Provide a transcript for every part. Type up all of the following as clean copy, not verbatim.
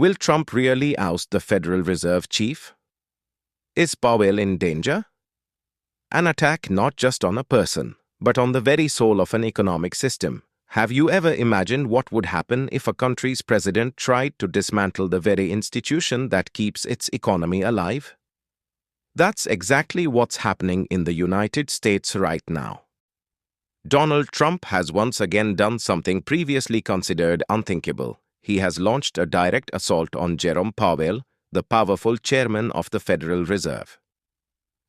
Will Trump really oust the Federal Reserve chief? Is Powell in danger? An attack not just on a person, but on the very soul of an economic system. Have you ever imagined what would happen if a country's president tried to dismantle the very institution that keeps its economy alive? That's exactly what's happening in the United States right now. Donald Trump has once again done something previously considered unthinkable. He has launched a direct assault on Jerome Powell, the powerful chairman of the Federal Reserve.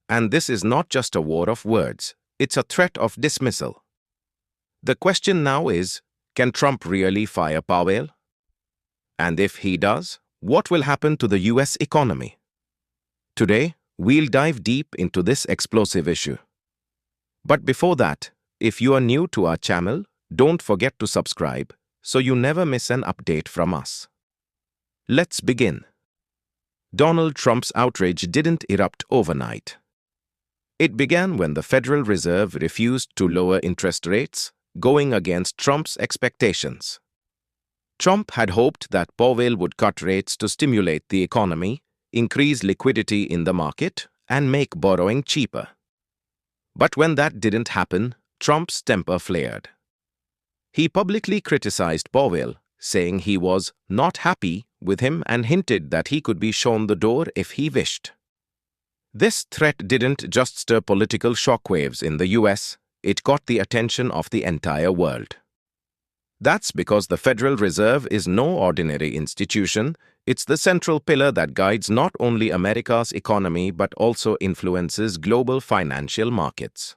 And this is not just a war of words, it's a threat of dismissal. The question now is, can Trump really fire Powell? And if he does, what will happen to the US economy? Today, we'll dive deep into this explosive issue. But before that, if you are new to our channel, don't forget to subscribe so you never miss an update from us. Let's begin. Donald Trump's outrage didn't erupt overnight. It began when the Federal Reserve refused to lower interest rates, going against Trump's expectations. Trump had hoped that Powell would cut rates to stimulate the economy, increase liquidity in the market, and make borrowing cheaper. But when that didn't happen, Trump's temper flared. He publicly criticized Powell, saying he was not happy with him and hinted that he could be shown the door if he wished. This threat didn't just stir political shockwaves in the US, it caught the attention of the entire world. That's because the Federal Reserve is no ordinary institution. It's the central pillar that guides not only America's economy but also influences global financial markets.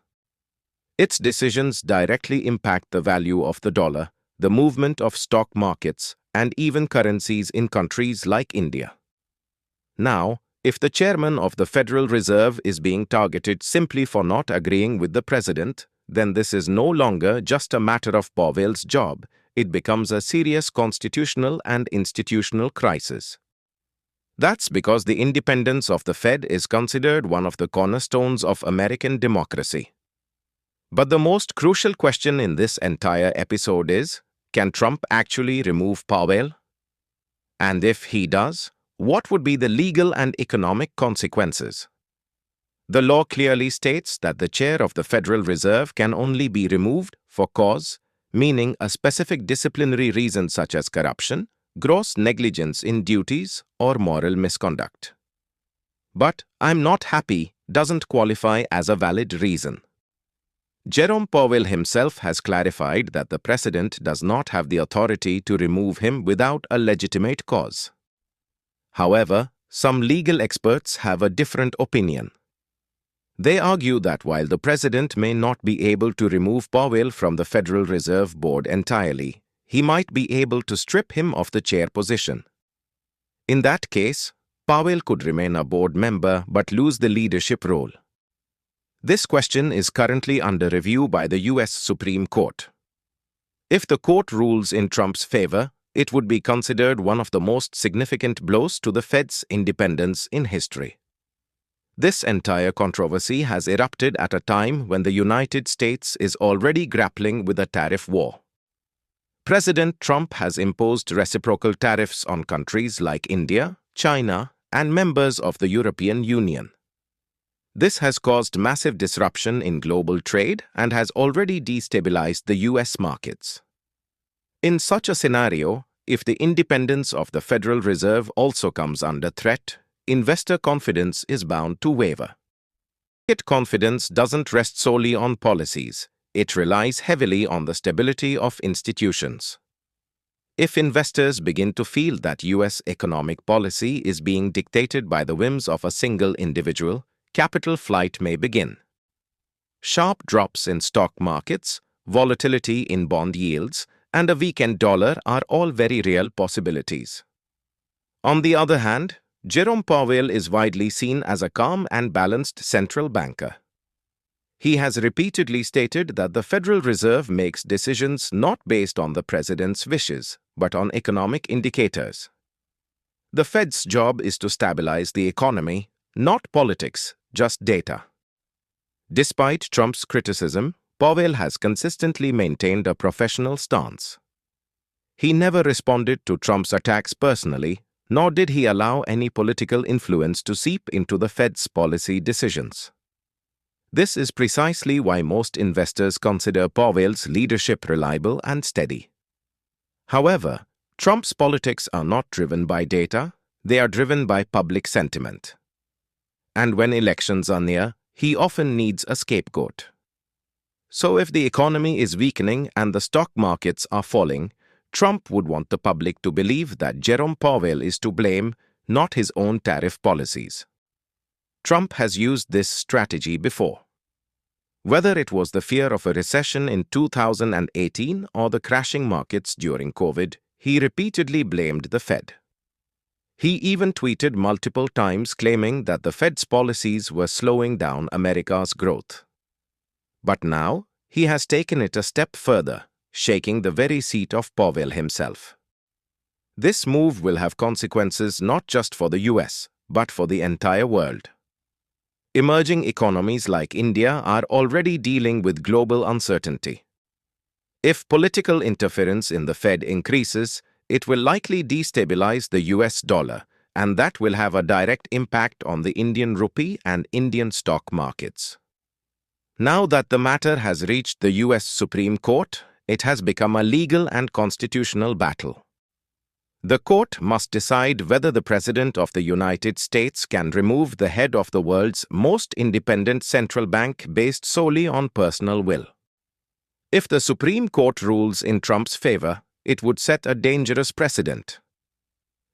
Its decisions directly impact the value of the dollar, the movement of stock markets, and even currencies in countries like India. Now, if the chairman of the Federal Reserve is being targeted simply for not agreeing with the president, then this is no longer just a matter of Powell's job. It becomes a serious constitutional and institutional crisis. That's because the independence of the Fed is considered one of the cornerstones of American democracy. But the most crucial question in this entire episode is, can Trump actually remove Powell? And if he does, what would be the legal and economic consequences? The law clearly states that the chair of the Federal Reserve can only be removed for cause, meaning a specific disciplinary reason such as corruption, gross negligence in duties, or moral misconduct. But "I'm not happy" doesn't qualify as a valid reason. Jerome Powell himself has clarified that the president does not have the authority to remove him without a legitimate cause. However, some legal experts have a different opinion. They argue that while the president may not be able to remove Powell from the Federal Reserve Board entirely, he might be able to strip him of the chair position. In that case, Powell could remain a board member but lose the leadership role. This question is currently under review by the US Supreme Court. If the court rules in Trump's favor, it would be considered one of the most significant blows to the Fed's independence in history. This entire controversy has erupted at a time when the United States is already grappling with a tariff war. President Trump has imposed reciprocal tariffs on countries like India, China, and members of the European Union. This has caused massive disruption in global trade and has already destabilized the US markets. In such a scenario, if the independence of the Federal Reserve also comes under threat, investor confidence is bound to waver. Market confidence doesn't rest solely on policies. It relies heavily on the stability of institutions. If investors begin to feel that US economic policy is being dictated by the whims of a single individual, capital flight may begin. Sharp drops in stock markets, volatility in bond yields, and a weakened dollar are all very real possibilities. On the other hand, Jerome Powell is widely seen as a calm and balanced central banker. He has repeatedly stated that the Federal Reserve makes decisions not based on the president's wishes, but on economic indicators. The Fed's job is to stabilize the economy, not politics, just data. Despite Trump's criticism, Powell has consistently maintained a professional stance. He never responded to Trump's attacks personally, nor did he allow any political influence to seep into the Fed's policy decisions. This is precisely why most investors consider Powell's leadership reliable and steady. However, Trump's politics are not driven by data, they are driven by public sentiment. And when elections are near, he often needs a scapegoat. So if the economy is weakening and the stock markets are falling, Trump would want the public to believe that Jerome Powell is to blame, not his own tariff policies. Trump has used this strategy before. Whether it was the fear of a recession in 2018 or the crashing markets during COVID, he repeatedly blamed the Fed. He even tweeted multiple times claiming that the Fed's policies were slowing down America's growth. But now, he has taken it a step further, shaking the very seat of Powell himself. This move will have consequences not just for the US, but for the entire world. Emerging economies like India are already dealing with global uncertainty. If political interference in the Fed increases, it will likely destabilize the US dollar, and that will have a direct impact on the Indian rupee and Indian stock markets. Now that the matter has reached the US Supreme Court, it has become a legal and constitutional battle. The court must decide whether the President of the United States can remove the head of the world's most independent central bank based solely on personal will. If the Supreme Court rules in Trump's favor, it would set a dangerous precedent.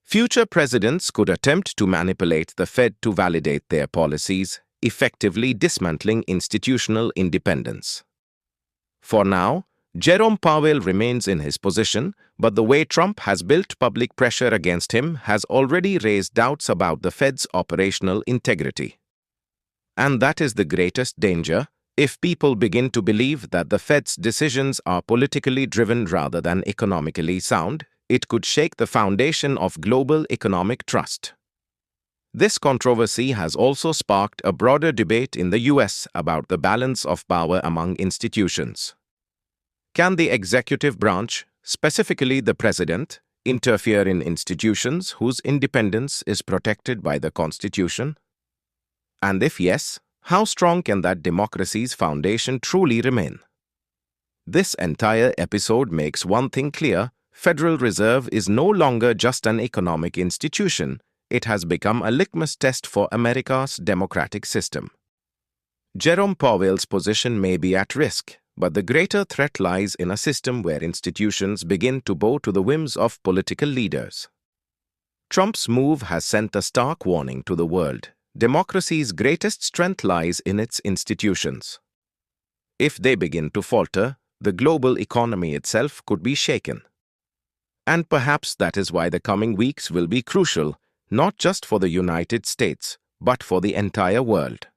Future presidents could attempt to manipulate the Fed to validate their policies, effectively dismantling institutional independence. For now, Jerome Powell remains in his position, but the way Trump has built public pressure against him has already raised doubts about the Fed's operational integrity. And that is the greatest danger. If people begin to believe that the Fed's decisions are politically driven rather than economically sound, it could shake the foundation of global economic trust. This controversy has also sparked a broader debate in the US about the balance of power among institutions. Can the executive branch, specifically the president, interfere in institutions whose independence is protected by the Constitution? And if yes, how strong can that democracy's foundation truly remain? This entire episode makes one thing clear: Federal Reserve is no longer just an economic institution, it has become a litmus test for America's democratic system. Jerome Powell's position may be at risk, but the greater threat lies in a system where institutions begin to bow to the whims of political leaders. Trump's move has sent a stark warning to the world. Democracy's greatest strength lies in its institutions. If they begin to falter, the global economy itself could be shaken. And perhaps that is why the coming weeks will be crucial, not just for the United States, but for the entire world.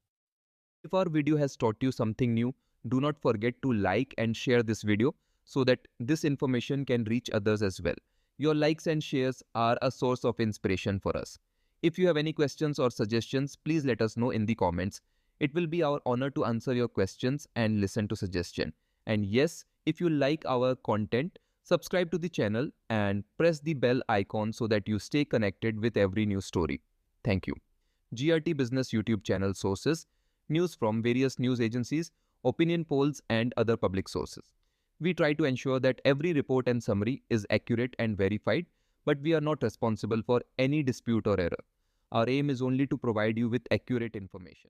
If our video has taught you something new, do not forget to like and share this video so that this information can reach others as well. Your likes and shares are a source of inspiration for us. If you have any questions or suggestions, please let us know in the comments. It will be our honor to answer your questions and listen to suggestions. And yes, if you like our content, subscribe to the channel and press the bell icon so that you stay connected with every new story. Thank you. GRT Business YouTube channel sources: news from various news agencies, opinion polls, and other public sources. We try to ensure that every report and summary is accurate and verified, but we are not responsible for any dispute or error. Our aim is only to provide you with accurate information.